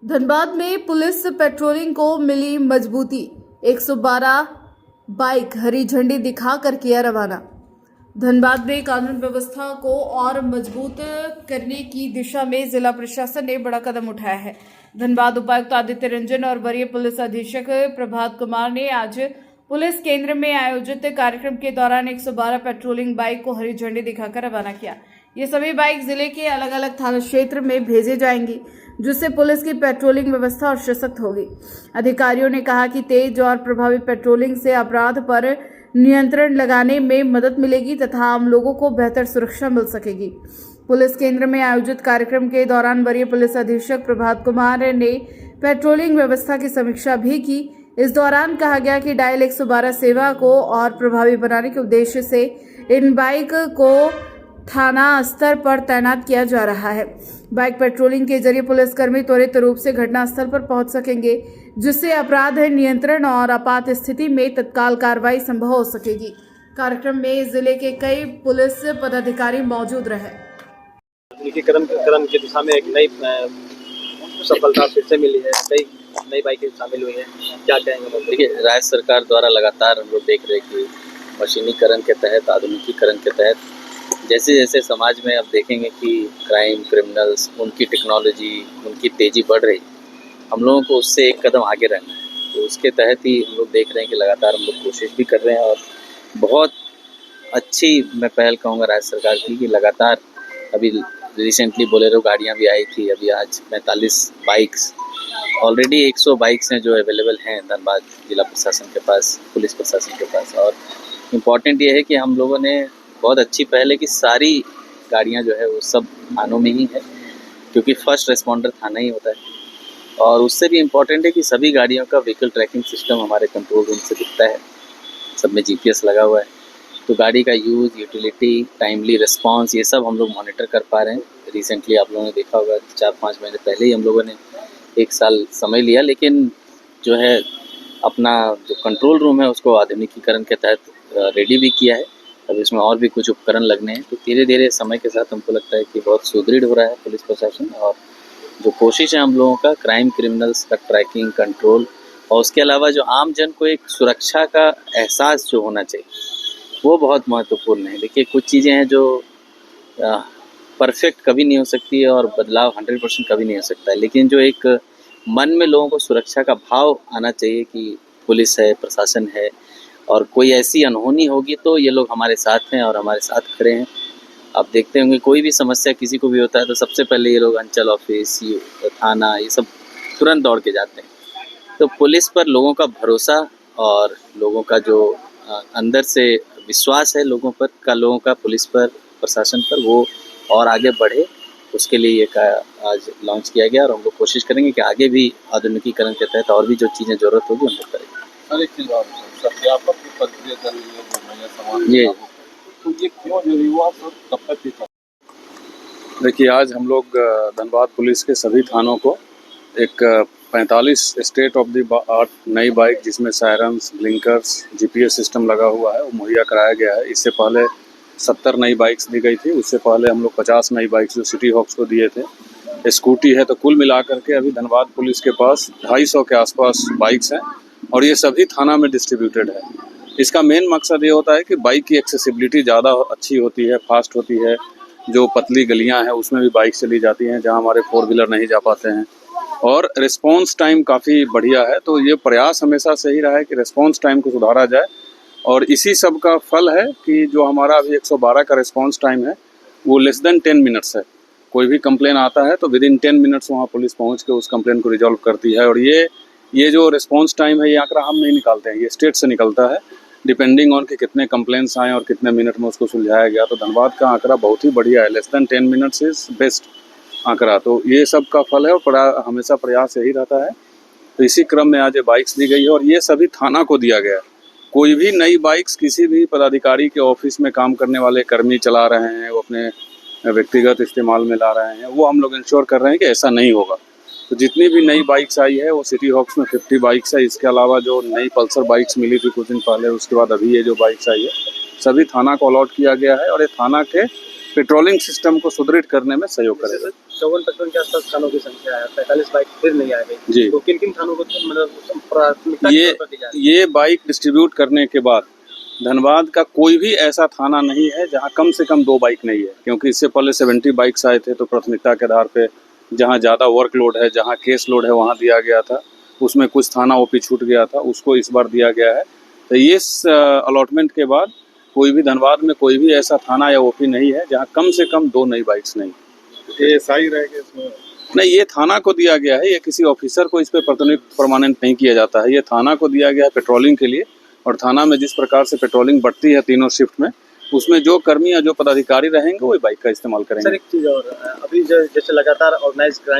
धनबाद में police patrolling को मिली मजबूती। 112 बाइक हरी झंडी दिखाकर किया रवाना। धनबाद में कानून व्यवस्था को और मजबूत करने की दिशा में जिला प्रशासन ने बड़ा कदम उठाया है। धनबाद उपायुक्त आदित्य रंजन और वरीय पुलिस अधीक्षक प्रभात कुमार ने आज पुलिस केंद्र में आयोजित कार्यक्रम के दौरान 112 पेट्रोलिंग बाइक को हरी झंडी दिखाकर रवाना किया। ये सभी बाइक जिले के अलग अलग थाना क्षेत्र में भेजे जाएंगी, जिससे पुलिस की पेट्रोलिंग व्यवस्था और सशक्त होगी। अधिकारियों ने कहा कि तेज और प्रभावी पेट्रोलिंग से अपराध पर नियंत्रण लगाने में मदद मिलेगी तथा आम लोगों को बेहतर सुरक्षा मिल सकेगी। पुलिस केंद्र में आयोजित कार्यक्रम के दौरान वरीय पुलिस अधीक्षक प्रभात कुमार ने पेट्रोलिंग व्यवस्था की समीक्षा भी की। इस दौरान कहा गया कि डायल 112 सेवा को और प्रभावी बनाने के उद्देश्य से इन बाइक को थाना स्तर पर तैनात किया जा रहा है। बाइक पेट्रोलिंग के जरिए पुलिसकर्मी त्वरित रूप से घटनास्थल पर पहुंच सकेंगे, जिससे अपराध नियंत्रण और आपात स्थिति में तत्काल कार्रवाई संभव हो सकेगी। कार्यक्रम में जिले के कई पुलिस पदाधिकारी मौजूद रहे। आधुनिकीकरण की दिशा में एक नई सफलता फिर से मिली है। कई नई बाइकें शामिल हुई हैं, क्या कहेंगे? देखिए, राज्य सरकार द्वारा लगातार हम लोग देख रहे हैं कि मशीनीकरण के तहत, आधुनिकीकरण के तहत जैसे जैसे समाज में अब देखेंगे कि क्राइम, क्रिमिनल्स, उनकी टेक्नोलॉजी, उनकी तेज़ी बढ़ रही, हम लोगों को उससे एक कदम आगे रहना है। तो उसके तहत ही हम लोग देख रहे हैं कि लगातार हम लोग कोशिश भी कर रहे हैं और बहुत अच्छी मैं पहल कहूँगा राज्य सरकार की कि लगातार अभी रिसेंटली बोलेरो गाड़ियाँ भी आई थी। अभी आज 45 बाइक्स ऑलरेडी 100 बाइक्स हैं जो अवेलेबल हैं धनबाद जिला प्रशासन के पास, पुलिस प्रशासन के पास। और इम्पॉर्टेंट ये है कि हम लोगों ने बहुत अच्छी पहल है कि सारी गाड़ियां जो है वो सब थानों में ही है, क्योंकि फर्स्ट रिस्पॉन्डर थाना ही होता है। और उससे भी इम्पॉर्टेंट है कि सभी गाड़ियों का व्हीकल ट्रैकिंग सिस्टम हमारे कंट्रोल रूम से दिखता है, सब में GPS लगा हुआ है। तो गाड़ी का यूज़, यूटिलिटी, टाइमली रिस्पॉन्स, ये सब हम लोग मॉनिटर कर पा रहे हैं। रिसेंटली आप लोगों ने देखा होगा 4-5 महीने पहले ही हम लोगों ने 1 साल समय लिया, लेकिन जो है अपना जो कंट्रोल रूम है उसको आधुनिकीकरण के तहत रेडी भी किया है। अब इसमें और भी कुछ उपकरण लगने हैं। तो धीरे धीरे समय के साथ हमको लगता है कि बहुत सुदृढ़ हो रहा है पुलिस प्रशासन। और जो कोशिश है हम लोगों का क्राइम, क्रिमिनल्स का ट्रैकिंग, कंट्रोल, और उसके अलावा जो आम जन को एक सुरक्षा का एहसास जो होना चाहिए वो बहुत महत्वपूर्ण है। देखिए, कुछ चीज़ें हैं जो परफेक्ट कभी नहीं हो सकती है और बदलाव 100% कभी नहीं हो सकता है, लेकिन जो एक मन में लोगों को सुरक्षा का भाव आना चाहिए कि पुलिस है, प्रशासन है, और कोई ऐसी अनहोनी होगी तो ये लोग हमारे साथ हैं और हमारे साथ खड़े हैं। आप देखते होंगे कोई भी समस्या किसी को भी होता है तो सबसे पहले ये लोग अंचल ऑफिस, थाना, ये सब तुरंत दौड़ के जाते हैं। तो पुलिस पर लोगों का भरोसा और लोगों का जो अंदर से विश्वास है लोगों का पुलिस पर, प्रशासन पर, वो और आगे बढ़े, उसके लिए ये आज लॉन्च किया गया। और हम लोग कोशिश करेंगे कि आगे भी आधुनिकीकरण के तहत और भी जो चीज़ें ज़रूरत होगी हम लोग करेंगे। हर एक चीज़ सत्यापन की प्रक्रिया चल रही है समाज ये तो ये क्यों जरूरी हुआ, कब तक ही था? देखिए, आज हम लोग धनबाद पुलिस के सभी थानों को एक 45 स्टेट ऑफ द आर्ट नई बाइक, जिसमें सायरन्स, ब्लिंकर्स, GPS सिस्टम लगा हुआ है, वो मुहैया कराया गया है। इससे पहले 70 नई बाइक्स दी गई थी। उससे पहले हम लोग 50 नई बाइक्स जो सिटी हॉक्स को दिए थे। स्कूटी है, तो कुल मिलाकर के अभी धनबाद पुलिस के पास 250 के आसपास बाइक्स हैं और ये सभी थाना में डिस्ट्रीब्यूटेड है। इसका मेन मकसद ये होता है कि बाइक की एक्सेसिबिलिटी ज़्यादा अच्छी होती है, फास्ट होती है। जो पतली गलियां हैं उसमें भी बाइक चली जाती हैं जहां हमारे 4 व्हीलर नहीं जा पाते हैं, और रिस्पॉन्स टाइम काफ़ी बढ़िया है। तो ये प्रयास हमेशा से ही रहा है कि रिस्पॉन्स टाइम को सुधारा जाए, और इसी सब का फल है कि जो हमारा अभी 112 का रिस्पॉन्स टाइम है वो लेस देन 10 मिनट्स है। कोई भी कंप्लेन आता है तो विदिन 10 मिनट्स वहाँ पुलिस पहुँच के उस कंप्लेन को रिजॉल्व करती है। और ये जो रिस्पॉन्स टाइम है, ये आंकड़ा हम नहीं निकालते हैं, ये स्टेट से निकलता है, डिपेंडिंग ऑन कि कितने कंप्लेंट्स आए और कितने मिनट में उसको सुलझाया गया। तो धनबाद का आंकड़ा बहुत ही बढ़िया है, less than 10 minutes is best आंकड़ा। तो ये सब का फल है और हमेशा प्रयास यही रहता है। तो इसी क्रम में आज ये बाइक्स दी गई है और ये सभी थाना को दिया गया है। कोई भी नई बाइक्स किसी भी पदाधिकारी के ऑफिस में काम करने वाले कर्मी चला रहे हैं, वो अपने व्यक्तिगत इस्तेमाल में ला रहे हैं, वो हम लोग इंश्योर कर रहे हैं कि ऐसा नहीं होगा। तो जितनी भी नई बाइक्स आई है वो सिटी हॉक्स में 50 बाइक्स है। इसके अलावा जो नई पल्सर बाइक्स मिली थी कुछ दिन पहले, उसके बाद अभी ये जो बाइक्स आई है, सभी थाना को अलॉट किया गया है और ये थाना के पेट्रोलिंग सिस्टम को सुदृढ़ करने में सहयोग करेगा। 54-55 के आसपास थानों की संख्या है, 45 बाइक फिर नहीं आ गई जी। तो किन किन थानों को मतलब प्राथमिकता के तौर पर दी जा रही है? ये बाइक डिस्ट्रीब्यूट करने के बाद धनबाद का कोई भी ऐसा थाना नहीं है जहां कम से कम 2 बाइक नहीं है, क्योंकि इससे पहले 70 बाइक्स आए थे तो प्राथमिकता के आधार पे जहां ज़्यादा वर्कलोड है, जहां केस लोड है वहां दिया गया था। उसमें कुछ थाना ओपी छूट गया था, उसको इस बार दिया गया है। तो इस अलॉटमेंट के बाद कोई भी धनबाद में कोई भी ऐसा थाना या ओपी नहीं है जहां कम से कम 2 नई बाइक्स नहीं। ये सही रहेगा इसमें? नहीं, ये थाना को दिया गया है, ये किसी ऑफिसर को इस पे प्रतिनियुक्त परमानेंट नहीं किया जाता है। ये थाना को दिया गया है पेट्रोलिंग के लिए, और थाना में जिस प्रकार से पेट्रोलिंग बढ़ती है तीनों शिफ्ट में, उसमें जो कर्मी या जो पदाधिकारी रहेंगे वो बाइक का इस्तेमाल करेंगे। सर एक चीज़ और, अभी जैसे लगातार ऑर्गेनाइज क्राइम